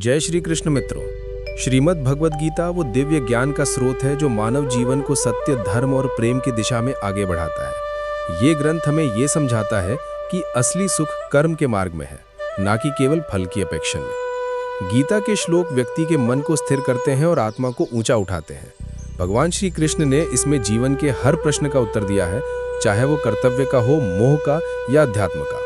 जय श्री कृष्ण मित्रों। श्रीमद् भगवद गीता वो दिव्य ज्ञान का स्रोत है जो मानव जीवन को सत्य, धर्म और प्रेम की दिशा में आगे बढ़ाता है। ये ग्रंथ हमें ये समझाता है कि असली सुख कर्म के मार्ग में है, ना कि केवल फल की अपेक्षा में। गीता के श्लोक व्यक्ति के मन को स्थिर करते हैं और आत्मा को ऊंचा उठाते हैं। भगवान श्री कृष्ण ने इसमें जीवन के हर प्रश्न का उत्तर दिया है, चाहे वो कर्तव्य का हो, मोह का या अध्यात्म का।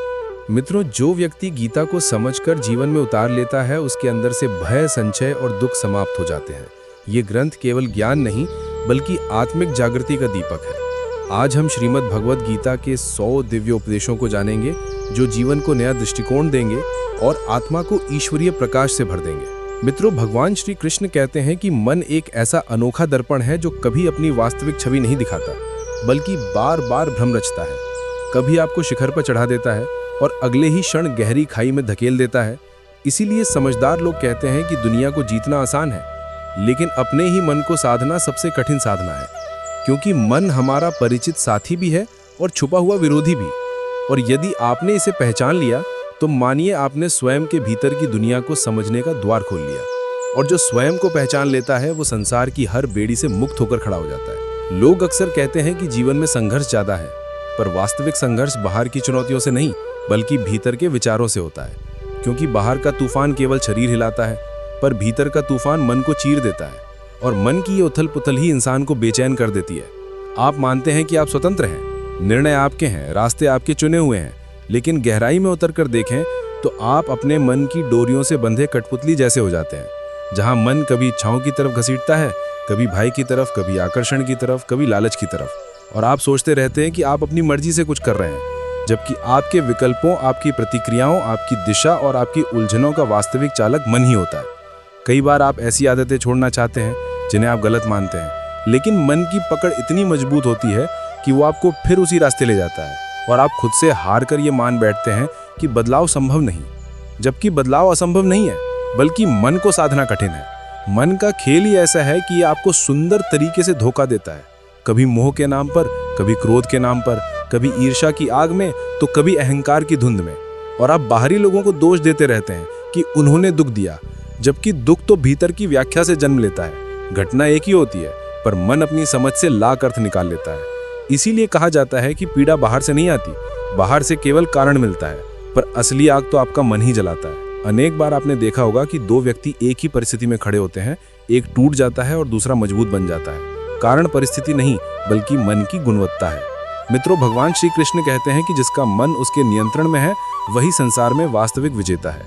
मित्रों, जो व्यक्ति गीता को समझकर जीवन में उतार लेता है, उसके अंदर से भय, संचय और दुख समाप्त हो जाते हैं। ये ग्रंथ केवल ज्ञान नहीं बल्कि आत्मिक जागृति का दीपक है। आज हम श्रीमद् भगवद गीता के 100 दिव्य उपदेशों को जानेंगे जो जीवन को नया दृष्टिकोण देंगे और आत्मा को ईश्वरीय प्रकाश से भर देंगे। मित्रों, भगवान श्री कृष्ण कहते हैं कि मन एक ऐसा अनोखा दर्पण है जो कभी अपनी वास्तविक छवि नहीं दिखाता, बल्कि बार बार भ्रम रचता है। कभी आपको शिखर पर चढ़ा देता है और अगले ही क्षण गहरी खाई में धकेल देता है। इसीलिए समझदार लोग कहते हैं कि दुनिया को जीतना आसान है, लेकिन अपने ही मन को साधना सबसे कठिन साधना है, क्योंकि मन हमारा परिचित साथी भी है और छुपा हुआ विरोधी भी। और यदि आपने इसे पहचान लिया तो मानिए आपने स्वयं के भीतर की दुनिया को समझने का द्वार खोल लिया। और जो स्वयं को पहचान लेता है वो संसार की हर बेड़ी से मुक्त होकर खड़ा हो जाता है। लोग अक्सर कहते हैं कि जीवन में संघर्ष ज्यादा है, पर वास्तविक संघर्ष बाहर की चुनौतियों से नहीं बल्कि भीतर के विचारों से होता है। क्योंकि बाहर का तूफान केवल शरीर हिलाता है, पर भीतर का तूफान मन को चीर देता है। और मन की ये उथल पुथल ही इंसान को बेचैन कर देती है। आप मानते हैं कि आप स्वतंत्र हैं, निर्णय आपके हैं, रास्ते आपके चुने हुए हैं, लेकिन गहराई में उतर कर देखें तो आप अपने मन की डोरियों से बंधे कठपुतली जैसे हो जाते हैं, जहां मन कभी इच्छाओं की तरफ घसीटता है, कभी भय की तरफ, कभी आकर्षण की तरफ, कभी लालच की तरफ। और आप सोचते रहते हैं कि आप अपनी मर्जी से कुछ कर रहे हैं, जबकि आपके विकल्पों, आपकी प्रतिक्रियाओं, आपकी दिशा और आपकी उलझनों का वास्तविक चालक मन ही होता है। कई बार आप ऐसी आदतें छोड़ना चाहते हैं जिन्हें आप गलत मानते हैं, लेकिन मन की पकड़ इतनी मजबूत होती है कि वो आपको फिर उसी रास्ते ले जाता है और आप खुद से हार कर ये मान बैठते हैं कि बदलाव संभव नहीं, जबकि बदलाव असंभव नहीं है, बल्कि मन को साधना कठिन है। मन का खेल ही ऐसा है कि ये आपको सुंदर तरीके से धोखा देता है, कभी मोह के नाम पर, कभी क्रोध के नाम पर, कभी ईर्ष्या की आग में तो कभी अहंकार की धुंध में। और आप बाहरी लोगों को दोष देते रहते हैं कि उन्होंने दुख दिया, जबकि दुख तो भीतर की व्याख्या से जन्म लेता है। घटना एक ही होती है, पर मन अपनी समझ से लाख अर्थ निकाल लेता है। इसीलिए कहा जाता है कि पीड़ा बाहर से नहीं आती, बाहर से केवल कारण मिलता है, पर असली आग तो आपका मन ही जलाता है। अनेक बार आपने देखा होगा कि दो व्यक्ति एक ही परिस्थिति में खड़े होते हैं, एक टूट जाता है और दूसरा मजबूत बन जाता है। कारण परिस्थिति नहीं बल्कि मन की गुणवत्ता है। मित्रों, भगवान श्री कृष्ण कहते हैं कि जिसका मन उसके नियंत्रण में है वही संसार में वास्तविक विजेता है,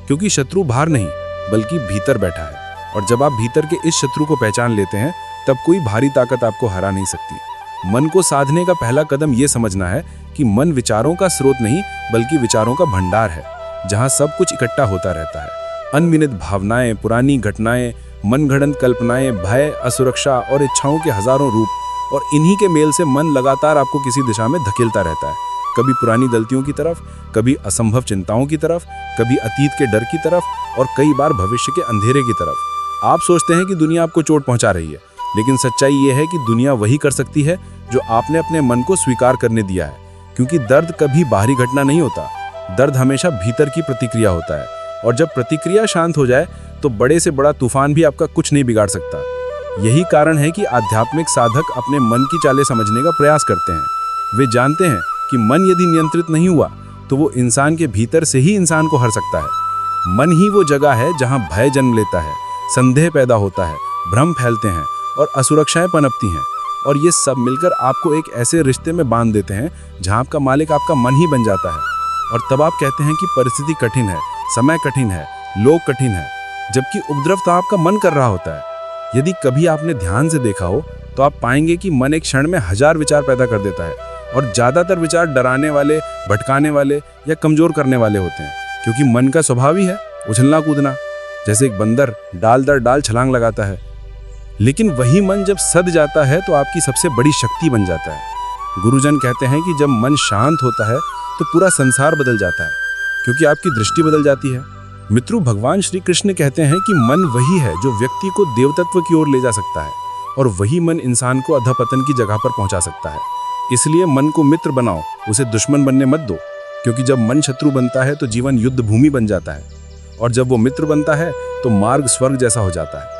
क्योंकि शत्रु बाहर नहीं बल्कि भीतर बैठा है। और जब आप भीतर के इस शत्रु को पहचान लेते हैं तब कोई भारी ताकत आपको हरा नहीं सकती। मन को साधने का पहला कदम ये समझना है कि मन विचारों का स्रोत नहीं बल्कि विचारों का भंडार है, जहाँ सब कुछ इकट्ठा होता रहता है। अनगिनत भावनाएं, पुरानी घटनाएं, मनगढ़ंत कल्पनाएं, भय, असुरक्षा और इच्छाओं के हजारों रूप, और इन्हीं के मेल से मन लगातार आपको किसी दिशा में धकेलता रहता है। कभी पुरानी गलतियों की तरफ, कभी असंभव चिंताओं की तरफ, कभी अतीत के डर की तरफ और कई बार भविष्य के अंधेरे की तरफ। आप सोचते हैं कि दुनिया आपको चोट पहुंचा रही है, लेकिन सच्चाई ये है कि दुनिया वही कर सकती है जो आपने अपने मन को स्वीकार करने दिया है। क्योंकि दर्द कभी बाहरी घटना नहीं होता, दर्द हमेशा भीतर की प्रतिक्रिया होता है। और जब प्रतिक्रिया शांत हो जाए तो बड़े से बड़ा तूफान भी आपका कुछ नहीं बिगाड़ सकता। यही कारण है कि आध्यात्मिक साधक अपने मन की चालें समझने का प्रयास करते हैं। वे जानते हैं कि मन यदि नियंत्रित नहीं हुआ तो वो इंसान के भीतर से ही इंसान को हर सकता है। मन ही वो जगह है जहां भय जन्म लेता है, संदेह पैदा होता है, भ्रम फैलते हैं और असुरक्षाएं पनपती हैं। और ये सब मिलकर आपको एक ऐसे रिश्ते में बांध देते हैं जहां आपका मालिक आपका मन ही बन जाता है। और तब आप कहते हैं कि परिस्थिति कठिन है, समय कठिन है, लोग कठिन है, जबकि उपद्रव तो आपका मन कर रहा होता है। यदि कभी आपने ध्यान से देखा हो तो आप पाएंगे कि मन एक क्षण में 1000 विचार पैदा कर देता है, और ज्यादातर विचार डराने वाले, भटकाने वाले या कमजोर करने वाले होते हैं। क्योंकि मन का स्वभाव ही है उछलना कूदना, जैसे एक बंदर डाल दर डाल छलांग लगाता है। लेकिन वही मन जब सद जाता है तो आपकी सबसे बड़ी शक्ति बन जाता है। गुरुजन कहते हैं कि जब मन शांत होता है तो पूरा संसार बदल जाता है, क्योंकि आपकी दृष्टि बदल जाती है। मित्रों, भगवान श्री कृष्ण कहते हैं कि मन वही है जो व्यक्ति को देवतत्व की ओर ले जा सकता है, और वही मन इंसान को अधपतन की जगह पर पहुंचा सकता है। इसलिए मन को मित्र बनाओ, उसे दुश्मन बनने मत दो, क्योंकि जब मन शत्रु बनता है तो जीवन युद्ध भूमि बन जाता है। और जब वो मित्र बनता है तो मार्ग स्वर्ग जैसा हो जाता है।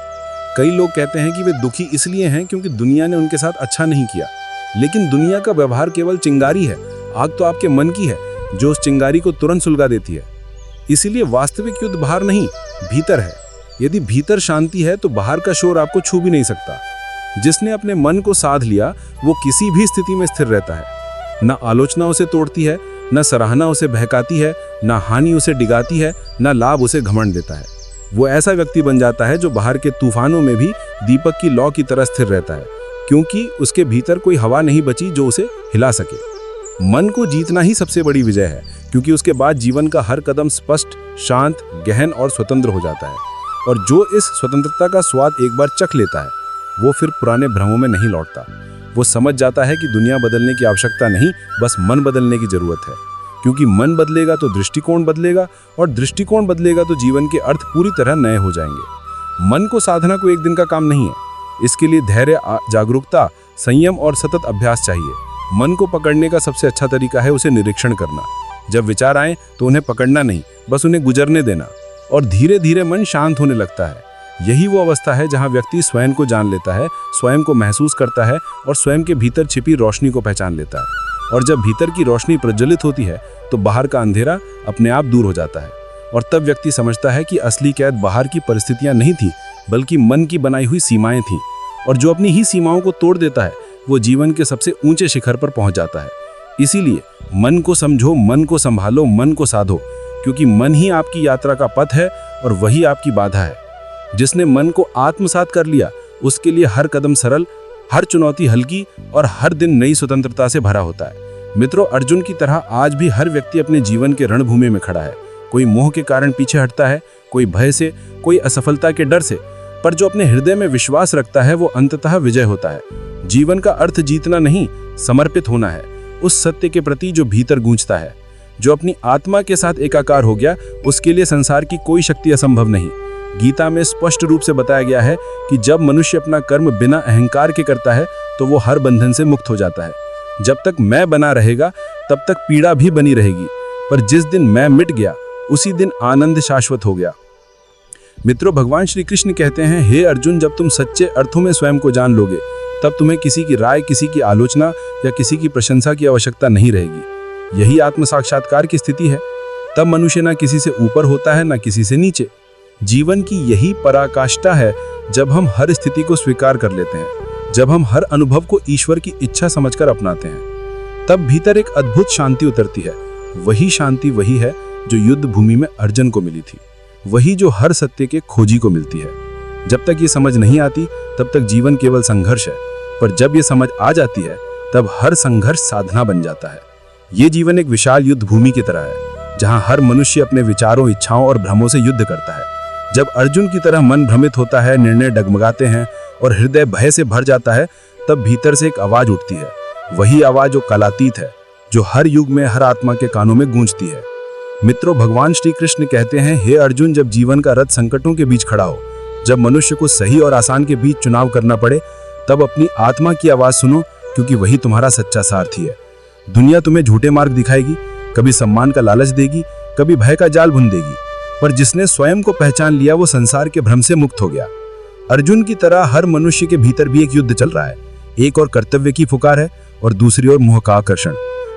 कई लोग कहते हैं कि वे दुखी इसलिए हैं क्योंकि दुनिया ने उनके साथ अच्छा नहीं किया, लेकिन दुनिया का व्यवहार केवल चिंगारी है, आग तो आपके मन की है जो उस चिंगारी को तुरंत सुलगा देती है। इसीलिए वास्तविक युद्ध बाहर नहीं, भीतर है। यदि भीतर शांति है तो बाहर का शोर आपको छू भी नहीं सकता। जिसने अपने मन को साध लिया वो किसी भी स्थिति में स्थिर रहता है। न आलोचना उसे तोड़ती है, न सराहना उसे बहकाती है, न हानि उसे डिगाती है, न लाभ उसे घमंड देता है। वो ऐसा व्यक्ति बन जाता है जो बाहर के तूफानों में भी दीपक की लौ की तरह स्थिर रहता है, क्योंकि उसके भीतर कोई हवा नहीं बची जो उसे हिला सके। मन को जीतना ही सबसे बड़ी विजय है, क्योंकि उसके बाद जीवन का हर कदम स्पष्ट, शांत, गहन और स्वतंत्र हो जाता है। और जो इस स्वतंत्रता का स्वाद एक बार चख लेता है वो फिर पुराने भ्रमों में नहीं लौटता। वो समझ जाता है कि दुनिया बदलने की आवश्यकता नहीं, बस मन बदलने की जरूरत है। क्योंकि मन बदलेगा तो दृष्टिकोण बदलेगा, और दृष्टिकोण बदलेगा तो जीवन के अर्थ पूरी तरह नए हो जाएंगे। मन को साधना को एक दिन का काम नहीं है। इसके लिए धैर्य, जागरूकता, संयम और सतत अभ्यास चाहिए। मन को पकड़ने का सबसे अच्छा तरीका है उसे निरीक्षण करना। जब विचार आए तो उन्हें पकड़ना नहीं, बस उन्हें गुजरने देना, और धीरे धीरे मन शांत होने लगता है। यही वो अवस्था है जहाँ व्यक्ति स्वयं को जान लेता है, स्वयं को महसूस करता है और स्वयं के भीतर छिपी रोशनी को पहचान लेता है। और जब भीतर की रोशनी प्रज्वलित होती है तो बाहर का अंधेरा अपने आप दूर हो जाता है, और तब व्यक्ति समझता है कि असली कैद बाहर की परिस्थितियां नहीं थी, बल्कि मन की बनाई हुई सीमाएं थीं। और जो अपनी ही सीमाओं को तोड़ देता है वो जीवन के सबसे ऊंचे शिखर पर पहुंच जाता है। इसीलिए मन को समझो, मन को संभालो, मन को साधो, क्योंकि मन ही आपकी यात्रा का पथ है और वही आपकी बाधा है। जिसने मन को आत्मसात कर लिया उसके लिए हर कदम सरल, हर चुनौती हल्की और हर दिन नई स्वतंत्रता से भरा होता है। मित्रों, अर्जुन की तरह आज भी हर व्यक्ति अपने जीवन के रणभूमि में खड़ा है। कोई मोह के कारण पीछे हटता है, कोई भय से, कोई असफलता के डर से, पर जो अपने हृदय में विश्वास रखता है वो अंततः विजय होता है। जीवन का अर्थ जीतना नहीं, समर्पित होना है उस सत्य के प्रति जो भीतर गूंजता है। जो अपनी आत्मा के साथ एकाकार हो गया उसके लिए संसार की कोई शक्ति असंभव नहीं। गीता में स्पष्ट रूप से बताया गया है कि जब मनुष्य अपना कर्म बिना अहंकार के करता है तो वो हर बंधन से मुक्त हो जाता है। जब तक मैं बना रहेगा तब तक पीड़ा भी बनी रहेगी, पर जिस दिन मैं मिट गया उसी दिन आनंद शाश्वत हो गया। मित्रों, भगवान श्री कृष्ण कहते हैं, हे अर्जुन, जब तुम सच्चे अर्थों में स्वयं को जान लोगे तब तुम्हें किसी की राय, किसी की आलोचना या किसी की प्रशंसा की आवश्यकता नहीं रहेगी। यही आत्म साक्षात्कार की स्थिति है। तब मनुष्य ना किसी से ऊपर होता है, ना किसी से नीचे। जीवन की यही पराकाष्ठा है जब हम हर स्थिति को स्वीकार कर लेते हैं, जब हम हर अनुभव को ईश्वर की इच्छा समझकर अपनाते हैं। तब भीतर एक अद्भुत शांति उतरती है। वही शांति वही है जो युद्ध भूमि में अर्जुन को मिली थी, वही जो हर सत्य के खोजी को मिलती है। जब तक ये समझ नहीं आती तब तक जीवन केवल संघर्ष है, पर जब ये समझ आ जाती है तब हर संघर्ष साधना बन जाता है। ये जीवन एक विशाल युद्ध भूमि की तरह है जहाँ हर मनुष्य अपने विचारों, इच्छाओं और भ्रमों से युद्ध करता है। जब अर्जुन की तरह मन भ्रमित होता है, निर्णय डगमगाते हैं और हृदय भय से भर जाता है, तब भीतर से एक आवाज उठती है। वही आवाज जो कालातीत है, जो हर युग में हर आत्मा के कानों में गूंजती है। मित्रों, भगवान श्री कृष्ण कहते हैं, हे अर्जुन, जब जीवन का रथ संकटों के बीच खड़ा हो, जब मनुष्य को सही और आसान के बीच चुनाव करना पड़े, तब अपनी आत्मा की आवाज सुनो, क्योंकि वही तुम्हारा सच्चा सारथी है। दुनिया तुम्हें झूठे मार्ग दिखाएगी, कभी सम्मान का लालच देगी, कभी भय का जाल बुन देगी, पर जिसने स्वयं को पहचान लिया वो संसार के भ्रम से मुक्त हो गया। अर्जुन की तरह हर मनुष्य के भीतर भी एक युद्ध चल रहा है। एक और कर्तव्य की पुकार है और दूसरी ओर मोह का आकर्षण।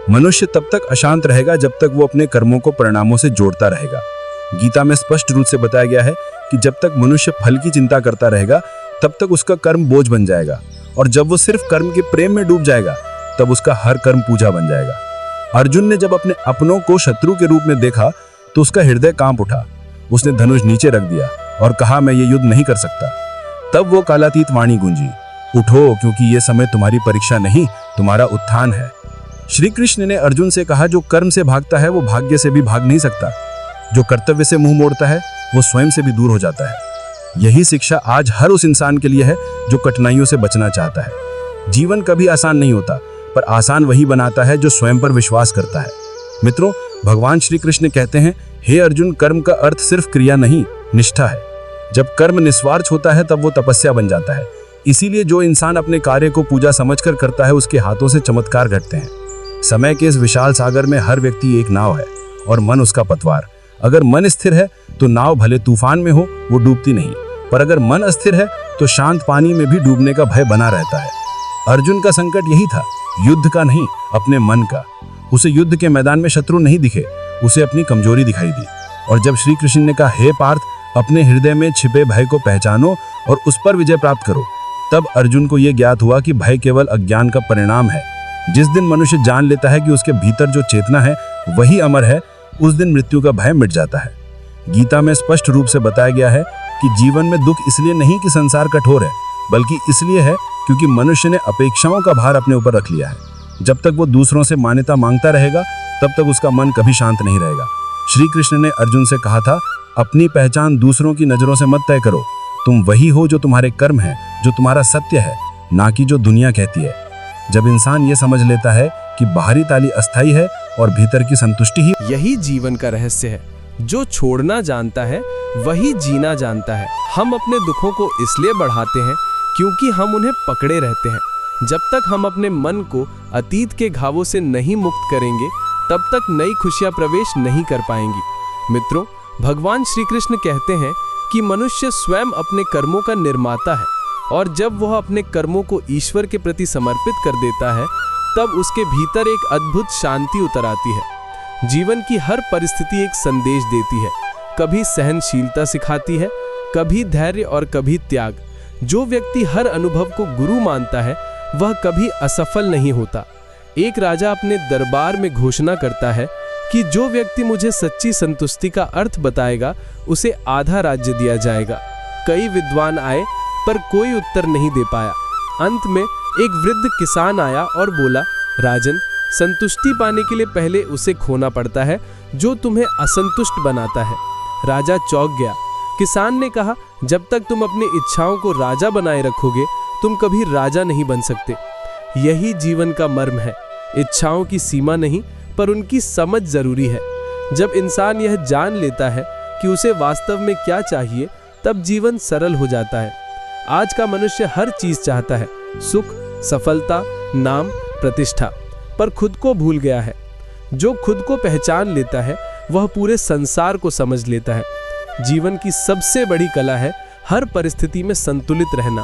मनुष्य तब तक अशांत रहेगा जब तक वो अपने कर्मों को परिणामों से जोड़ता रहेगा। गीता में स्पष्ट रूप से बताया गया है कि जब तक मनुष्य फल की चिंता करता रहेगा तब तक उसका कर्म बोझ बन जाएगा, और जब वो सिर्फ कर्म के प्रेम में डूब जाएगा तब उसका हर कर्म पूजा बन जाएगा। अर्जुन ने जब अपने अपनों को शत्रु के रूप में देखा तो उसका हृदय कांप उठा। उसने धनुष नीचे रख दिया और कहा, मैं ये युद्ध नहीं कर सकता। तब वो कालातीत वाणी गूंजी, उठो, क्योंकि ये समय तुम्हारी परीक्षा नहीं, तुम्हारा उत्थान है। श्री कृष्ण ने अर्जुन से कहा, जो कर्म से भागता है वो भाग्य से भी भाग नहीं सकता। जो कर्तव्य से मुंह मोड़ता है वो स्वयं से भी दूर हो जाता है। यही शिक्षा आज हर उस इंसान के लिए है जो कठिनाइयों से बचना चाहता है। जीवन कभी आसान नहीं होता, पर आसान वही बनाता है जो स्वयं पर विश्वास करता है। मित्रों, भगवान श्री कृष्ण कहते हैं, हे अर्जुन, कर्म का अर्थ सिर्फ क्रिया नहीं, निष्ठा है। जब कर्म निस्वार्थ होता है तब वो तपस्या बन जाता है। इसीलिए जो इंसान अपने कार्य को पूजा समझकर करता है उसके हाथों से चमत्कार घटते हैं। समय के इस विशाल सागर में हर व्यक्ति एक नाव है और मन उसका पतवार। अगर मन स्थिर है तो नाव भले तूफान में हो वो डूबती नहीं, पर अगर मन अस्थिर है तो शांत पानी में भी डूबने का भय बना रहता है। अर्जुन का संकट यही था, युद्ध का नहीं, अपने मन का। उसे युद्ध के मैदान में शत्रु नहीं दिखे, उसे अपनी कमजोरी दिखाई दी। और जब श्री कृष्ण ने कहा, हे पार्थ, अपने हृदय में छिपे भय को पहचानो और उस पर विजय प्राप्त करो, तब अर्जुन को यह ज्ञात हुआ कि भय केवल अज्ञान का परिणाम है। जिस दिन मनुष्य जान लेता है कि उसके भीतर जो चेतना है वही अमर है, उस दिन मृत्यु का भय मिट जाता है। गीता में स्पष्ट रूप से बताया गया है कि जीवन में दुख इसलिए नहीं कि संसार कठोर है, बल्कि इसलिए है क्योंकि मनुष्य ने अपेक्षाओं का भार अपने ऊपर रख लिया है। जब तक वो दूसरों से मान्यता मांगता रहेगा तब तक उसका मन कभी शांत नहीं रहेगा। श्री कृष्ण ने अर्जुन से कहा था, अपनी पहचान दूसरों की नजरों से मत तय करो, तुम वही हो जो तुम्हारे कर्म है, जो तुम्हारा सत्य है, ना कि जो दुनिया कहती है। जब इंसान ये समझ लेता है कि बाहरी ताली अस्थायी है और भीतर की संतुष्टि ही यही जीवन का रहस्य है। जो छोड़ना जानता है वही जीना जानता है। हम अपने दुखों को इसलिए बढ़ाते हैं क्योंकि हम उन्हें पकड़े रहते हैं। जब तक हम अपने मन को अतीत के घावों से नहीं मुक्त करेंगे तब तक नई खुशियां प्रवेश नहीं कर पाएंगी। मित्रों, भगवान श्री कृष्ण कहते हैं कि मनुष्य स्वयं अपने कर्मों का निर्माता है और जब वह अपने कर्मों को ईश्वर के प्रति समर्पित कर देता है तब उसके भीतर एक अद्भुत शांति उतर आती है। जीवन की हर परिस्थिति एक संदेश देती है, कभी सहनशीलता सिखाती है, कभी धैर्य और कभी त्याग। जो व्यक्ति हर अनुभव को गुरु मानता है वह कभी असफल नहीं होता। एक राजा अपने दरबार में घोषणा करता है कि जो व्यक्ति मुझे सच्ची संतुष्टि का अर्थ बताएगा उसे आधा राज्य दिया जाएगा। कई विद्वान आए पर कोई उत्तर नहीं दे पाया। अंत में एक वृद्ध किसान आया और बोला, राजन, संतुष्टि पाने के लिए पहले उसे खोना पड़ता है जो तुम्हें असंतुष्ट बनाता है। राजा चौंक गया। किसान ने कहा, जब तक तुम अपनी इच्छाओं को राजा बनाए रखोगे तुम कभी राजा नहीं बन सकते। यही जीवन का मर्म है। इच्छाओं की सीमा नहीं पर उनकी समझ जरूरी है। जब इंसान यह जान लेता है कि उसे वास्तव में क्या चाहिए तब जीवन सरल हो जाता है। आज का मनुष्य हर चीज चाहता है, सुख, सफलता, नाम, प्रतिष्ठा, पर खुद को भूल गया है। जो खुद को पहचान लेता है वह पूरे संसार को समझ लेता है। जीवन की सबसे बड़ी कला है हर परिस्थिति में संतुलित रहना।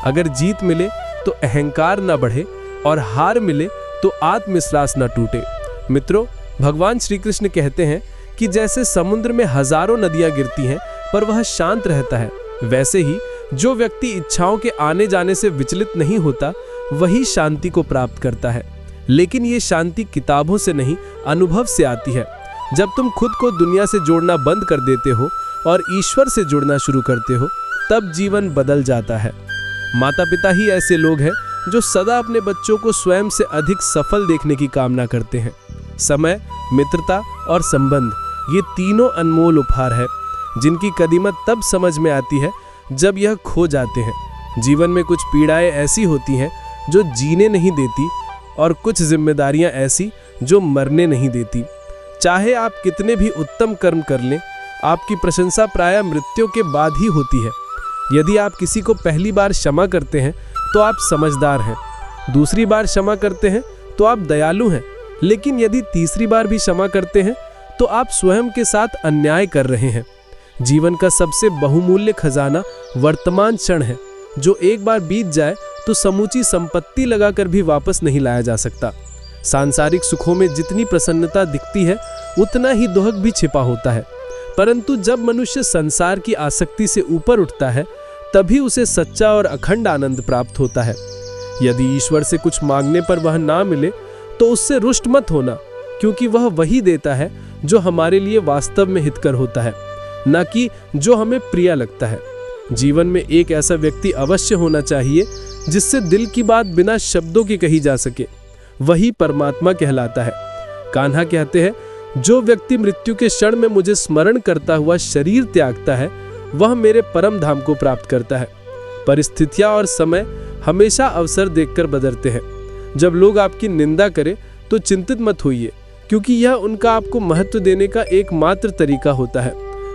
अगर जीत मिले तो अहंकार न बढ़े और हार मिले तो आत्मविश्वास न टूटे। मित्रों, भगवान श्री कृष्ण कहते हैं कि जैसे समुद्र में हजारों नदियां गिरती हैं पर वह शांत रहता है, वैसे ही जो व्यक्ति इच्छाओं के आने जाने से विचलित नहीं होता वही शांति को प्राप्त करता है। लेकिन ये शांति किताबों से नहीं, अनुभव से आती है। जब तुम खुद को दुनिया से जोड़ना बंद कर देते हो और ईश्वर से जुड़ना शुरू करते हो तब जीवन बदल जाता है। माता पिता ही ऐसे लोग हैं जो सदा अपने बच्चों को स्वयं से अधिक सफल देखने की कामना करते हैं। समय, मित्रता और संबंध, ये तीनों अनमोल उपहार है जिनकी कीमत तब समझ में आती है जब यह खो जाते हैं। जीवन में कुछ पीड़ाएं ऐसी होती हैं जो जीने नहीं देती और कुछ जिम्मेदारियां ऐसी जो मरने नहीं देती। चाहे आप कितने भी उत्तम कर्म कर लें, आपकी प्रशंसा प्रायः मृत्यु के बाद ही होती है। यदि आप किसी को पहली बार क्षमा करते हैं तो आप समझदार हैं, दूसरी बार क्षमा करते हैं तो आप दयालु हैं, लेकिन यदि तीसरी बार भी क्षमा करते हैं तो आप स्वयं के साथ अन्याय कर रहे हैं। जीवन का सबसे बहुमूल्य खजाना वर्तमान क्षण है, जो एक बार बीत जाए तो समूची संपत्ति लगाकर भी वापस नहीं लाया जा सकता। सांसारिक सुखों में जितनी प्रसन्नता दिखती है उतना ही दुख भी छिपा होता है, परंतु जब मनुष्य संसार की आसक्ति से ऊपर उठता है तभी उसे सच्चा और अखंड आनंद प्राप्त होता है। यदि ईश्वर से कुछ मांगने पर वह ना मिले तो उससे रुष्ट मत होना, क्योंकि वह वही देता है जो हमारे लिए वास्तव में हितकर होता है, न कि जो हमें प्रिय लगता है। जीवन में एक ऐसा व्यक्ति अवश्य होना चाहिए जिससे दिल की बात बिना शब्दों की कही जा सके, वही परमात्मा कहलाता है। कान्हा कहते हैं, जो व्यक्ति मृत्यु के क्षण में मुझे स्मरण करता हुआ शरीर त्यागता है वह मेरे परम धाम को प्राप्त करता है। परिस्थितियां और समय हमेशा अवसर देखकर बदलते हैं। जब लोग आपकी निंदा करें तो चिंतित मत होइए, क्योंकि यह उनका आपको महत्व देने का एकमात्र तरीका होता है।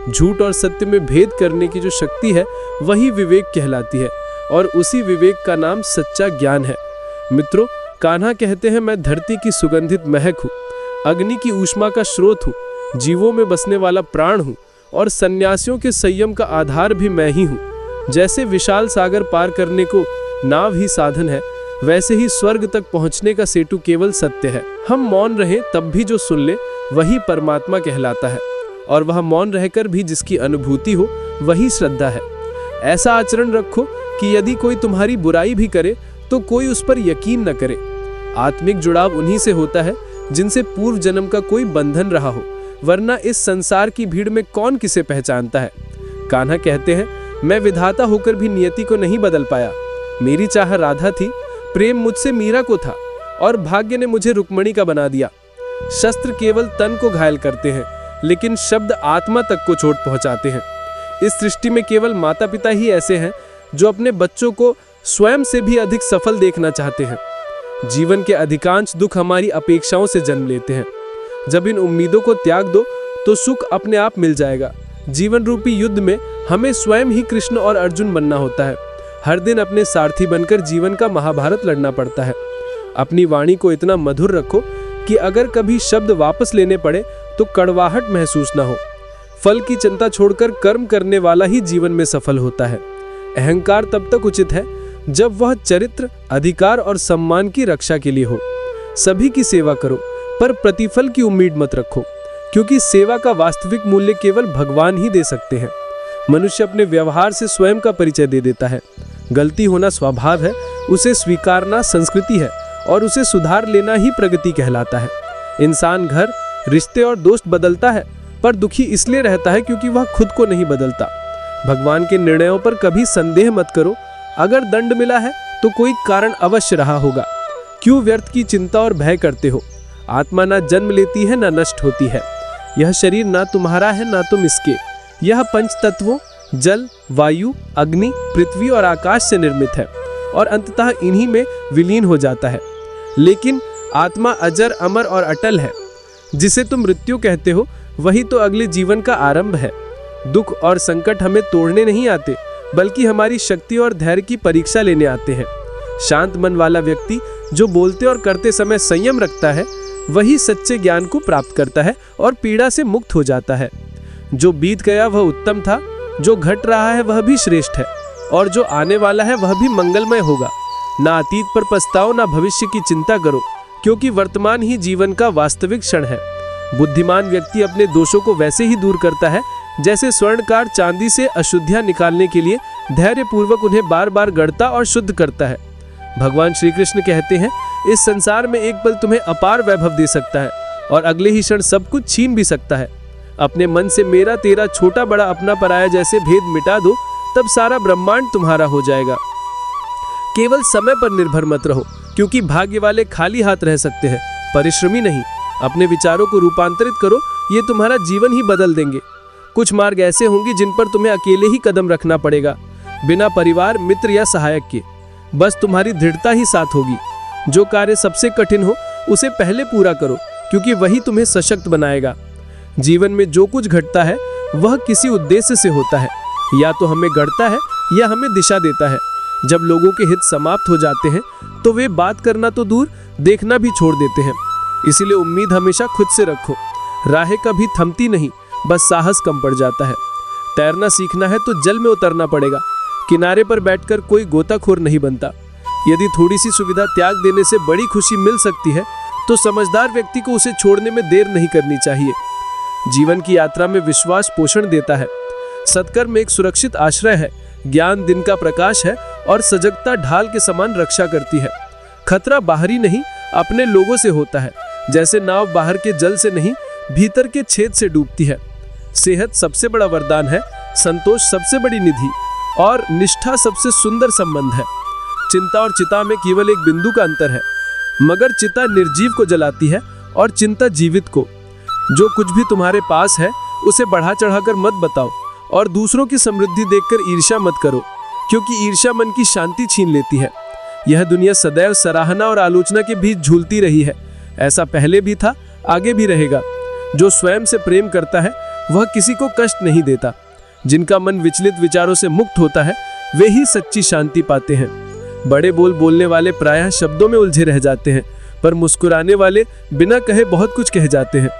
झूठ और सत्य में भेद करने की जो शक्ति है वही विवेक कहलाती है, और उसी विवेक का नाम सच्चा ज्ञान है। मित्रों, कान्हा कहते हैं, मैं धरती की सुगंधित महक हूँ, अग्नि की ऊष्मा का स्रोत हूँ, जीवों में बसने वाला प्राण हूँ और सन्यासियों के संयम का आधार भी मैं ही हूँ। जैसे विशाल सागर पार करने को नाव ही साधन है, वैसे ही स्वर्ग तक पहुँचने का सेतु केवल सत्य है। हम मौन रहें तब भी जो सुन ले वही परमात्मा कहलाता है, और वह मौन रहकर भी जिसकी अनुभूति हो वही श्रद्धा है। ऐसा आचरण रखो कि यदि कोई तुम्हारी बुराई भी करे तो कोई उस पर यकीन न करे। आत्मिक जुड़ाव उन्हीं से होता है जिनसे पूर्व जन्म का कोई बंधन रहा हो, वरना इस संसार की भीड़ में कौन किसे पहचानता है। कान्हा कहते हैं, मैं विधाता होकर भी नियति को नहीं बदल पाया। मेरी चाह राधा थी, प्रेम मुझसे मीरा को था, और भाग्य ने मुझे रुक्मणी का बना दिया। शस्त्र केवल तन को घायल करते हैं, लेकिन शब्द आत्मा तक को चोट पहुंचाते हैं। इस सृष्टि में केवल माता पिता ही ऐसे हैं जो अपने बच्चों को स्वयं से भी अधिक सफल देखना चाहते हैं। जीवन के अधिकांश दुख हमारी अपेक्षाओं से जन्म लेते हैं। जब इन उम्मीदों को त्याग दो तो सुख अपने आप मिल जाएगा। जीवन रूपी युद्ध में हमें स्वयं ही कृष्ण और अर्जुन बनना होता है। हर दिन अपने सारथी बनकर जीवन का महाभारत लड़ना पड़ता है। अपनी वाणी को इतना मधुर रखो कि अगर कभी शब्द वापस लेने पड़े तो कड़वाहट महसूस ना हो। फल की चिंता छोड़कर कर्म करने वाला ही जीवन में सफल होता है। अहंकार तब तक उचित है जब वह चरित्र, अधिकार और सम्मान की रक्षा के लिए हो। सभी की सेवा करो, पर प्रतिफल की उम्मीद मत रखो, क्योंकि सेवा का वास्तविक मूल्य केवल भगवान ही दे सकते हैं। मनुष्य अपने व्यवहार से स्वयं का परिचय दे देता है। गलती होना स्वभाव है, उसे स्वीकारना संस्कृति है, और उसे सुधार लेना ही प्रगति कहलाता है। इंसान घर, रिश्ते और दोस्त बदलता है, पर दुखी इसलिए रहता है क्योंकि वह खुद को नहीं बदलता। भगवान के निर्णयों पर कभी संदेह मत करो। अगर दंड मिला है तो कोई कारण अवश्य रहा होगा। क्यों व्यर्थ की चिंता और भय करते हो? आत्मा ना जन्म लेती है ना नष्ट होती है। यह शरीर ना तुम्हारा है ना तुम इसके। यह पंच तत्वों जल, वायु, अग्नि, पृथ्वी और आकाश से निर्मित है और अंततः इन्हीं में विलीन हो जाता है। लेकिन आत्मा अजर, अमर और अटल है। जिसे तुम मृत्यु कहते हो वही तो अगले जीवन का आरंभ है। दुख और संकट हमें तोड़ने नहीं आते, बल्कि हमारी शक्ति और धैर्य की परीक्षा लेने आते हैं। शांत मन वाला व्यक्ति जो बोलते और करते समय संयम रखता है, वही सच्चे ज्ञान को प्राप्त करता है और पीड़ा से मुक्त हो जाता है। जो बीत गया वह उत्तम था, जो घट रहा है वह भी श्रेष्ठ है, और जो आने वाला है वह भी मंगलमय होगा। ना अतीत पर पछताओ, ना भविष्य की चिंता करो, क्योंकि वर्तमान ही जीवन का वास्तविक क्षण है। बुद्धिमान व्यक्ति अपने दोषों को वैसे ही दूर करता है जैसे स्वर्णकार चांदी से अशुद्धियां निकालने के लिए धैर्यपूर्वक उन्हें बार बार गढ़ता और शुद्ध करता है। भगवान श्री कृष्ण कहते हैं, इस संसार में एक पल तुम्हें अपार वैभव दे सकता है और अगले ही क्षण सब कुछ छीन भी सकता है। अपने मन से मेरा तेरा, छोटा बड़ा, अपना पराया जैसे भेद मिटा दो, तब सारा ब्रह्मांड तुम्हारा हो जाएगा। केवल समय पर निर्भर मत रहो, क्योंकि भाग्य वाले खाली हाथ रह सकते हैं, परिश्रमी नहीं। अपने विचारों को रूपांतरित करो, ये तुम्हारा जीवन ही बदल देंगे। कुछ मार्ग ऐसे होंगे जिन पर तुम्हें अकेले ही कदम रखना पड़ेगा, बिना परिवार, मित्र या सहायक के। बस तुम्हारी दृढ़ता ही साथ होगी। जो कार्य सबसे कठिन हो उसे पहले पूरा करो, क्योंकि वही तुम्हें सशक्त बनाएगा। जीवन में जो कुछ घटता है वह किसी उद्देश्य से होता है, या तो हमें गढ़ता है या हमें दिशा देता है। जब लोगों के हित समाप्त हो जाते हैं तो वे बात करना तो दूर, देखना भी छोड़ देते हैं। इसीलिए उम्मीद हमेशा खुद से रखो। राहें कभी थमती नहीं, बस साहस कम पड़ जाता है। तैरना सीखना है तो जल में उतरना पड़ेगा, किनारे पर बैठकर कोई गोताखोर नहीं बनता। यदि थोड़ी सी सुविधा त्याग देने से बड़ी खुशी मिल सकती है तो समझदार व्यक्ति को उसे छोड़ने में देर नहीं करनी चाहिए। जीवन की यात्रा में विश्वास पोषण देता है। सत्कर्म एक सुरक्षित आश्रय है, ज्ञान दिन का प्रकाश है और सजगता ढाल के समान रक्षा करती है। खतरा बाहरी नहीं, अपने लोगों से होता है। जैसे नाव बाहर के जल से नहीं, भीतर के छेद से डूबती है। सेहत सबसे बड़ा वरदान है, संतोष सबसे बड़ी निधि और निष्ठा सबसे सुंदर संबंध है। चिंता और चिता में केवल एक बिंदु का अंतर है, मगर चिता निर्जीव को जलाती है और चिंता जीवित को। जो कुछ भी तुम्हारे पास है उसे बढ़ा चढ़ाकर मत बताओ और दूसरों की समृद्धि देखकर ईर्ष्या मत करो, क्योंकि ईर्ष्या मन की शांति छीन लेती है। यह दुनिया सदैव सराहना और आलोचना के बीच झूलती रही है। ऐसा पहले भी था, आगे भी रहेगा। जो स्वयं से प्रेम करता है वह किसी को कष्ट नहीं देता। जिनका मन विचलित विचारों से मुक्त होता है वे ही सच्ची शांति पाते हैं। बड़े बोल बोलने वाले प्रायः शब्दों में उलझे रह जाते हैं, पर मुस्कुराने वाले बिना कहे बहुत कुछ कह जाते हैं।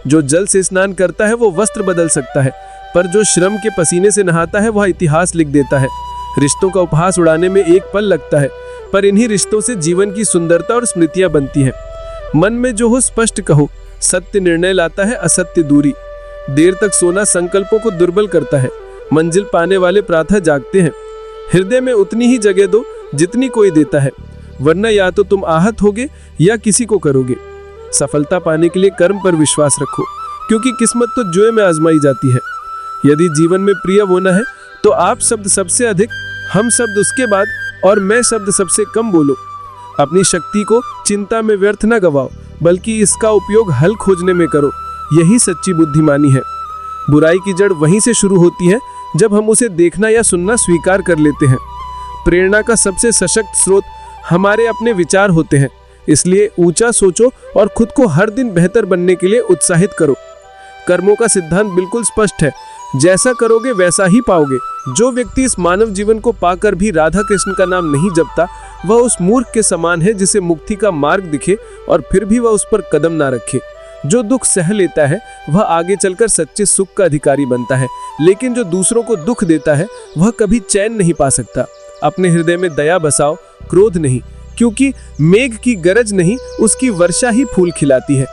जो जल से स्नान करता है वो वस्त्र बदल सकता है, पर जो श्रम के पसीने से नहाता है वह इतिहास लिख देता है। रिश्तों का उपहास उड़ाने में एक पल लगता है, पर इन्हीं रिश्तों से जीवन की सुंदरता और स्मृतियां बनती हैं। मन में जो हो स्पष्ट कहो, सत्य निर्णय लाता है, असत्य दूरी। देर तक सोना संकल्पों को दुर्बल करता है, मंजिल पाने वाले प्रातः जागते हैं। हृदय में उतनी ही जगह दो जितनी कोई देता है, वरना या तो तुम आहत होगे या किसी को करोगे। सफलता पाने के लिए कर्म पर विश्वास रखो, क्योंकि किस्मत तो जुए में आजमाई जाती है। यदि जीवन में प्रिय होना है तो आप शब्द सबसे अधिक, हम शब्द उसके बाद और मैं शब्द सबसे कम बोलो। अपनी शक्ति को चिंता में व्यर्थ न गवाओ, बल्कि इसका उपयोग हल खोजने में करो। यही सच्ची बुद्धिमानी है। बुराई की जड़ वहीं से शुरू होती है जब हम उसे देखना या सुनना स्वीकार कर लेते हैं। प्रेरणा का सबसे सशक्त स्रोत हमारे अपने विचार होते हैं, इसलिए ऊंचा सोचो और खुद को हर दिन बेहतर बनने के लिए उत्साहित करो। कर्मों का सिद्धांत बिल्कुल स्पष्ट है, जैसा करोगे वैसा ही पाओगे। जो व्यक्ति इस मानव जीवन को पाकर भी राधा कृष्ण का नाम नहीं जपता, वह उस मूर्ख के समान है जिसे मुक्ति का मार्ग दिखे और फिर भी वह उस पर कदम ना रखे। जो दुख सह लेता है वह आगे चलकर सच्चे सुख का अधिकारी बनता है, लेकिन जो दूसरों को दुख देता है वह कभी चैन नहीं पा सकता। अपने हृदय में दया बसाओ, क्रोध नहीं, क्योंकि मेघ की गरज नहीं, उसकी वर्षा ही फूल खिलाती है।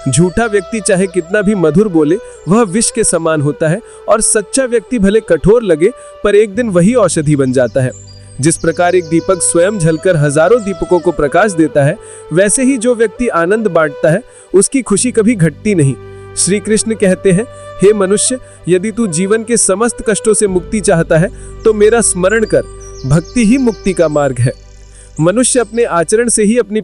झूठा व्यक्ति चाहे कितना भी मधुर बोले वह विष के समान होता है, और सच्चा व्यक्ति भले कठोर लगे पर एक दिन वही औषधि बन जाता है। जिस प्रकार एक दीपक स्वयं जलकर हजारों दीपकों को प्रकाश देता है, वैसे ही जो व्यक्ति आनंद बांटता है उसकी खुशी कभी घटती नहीं। श्री कृष्ण कहते हैं, हे मनुष्य, यदि तू जीवन के समस्त कष्टों से मुक्ति चाहता है तो मेरा स्मरण कर। भक्ति ही मुक्ति का मार्ग है। मनुष्य अपने आचरण से ही अपनी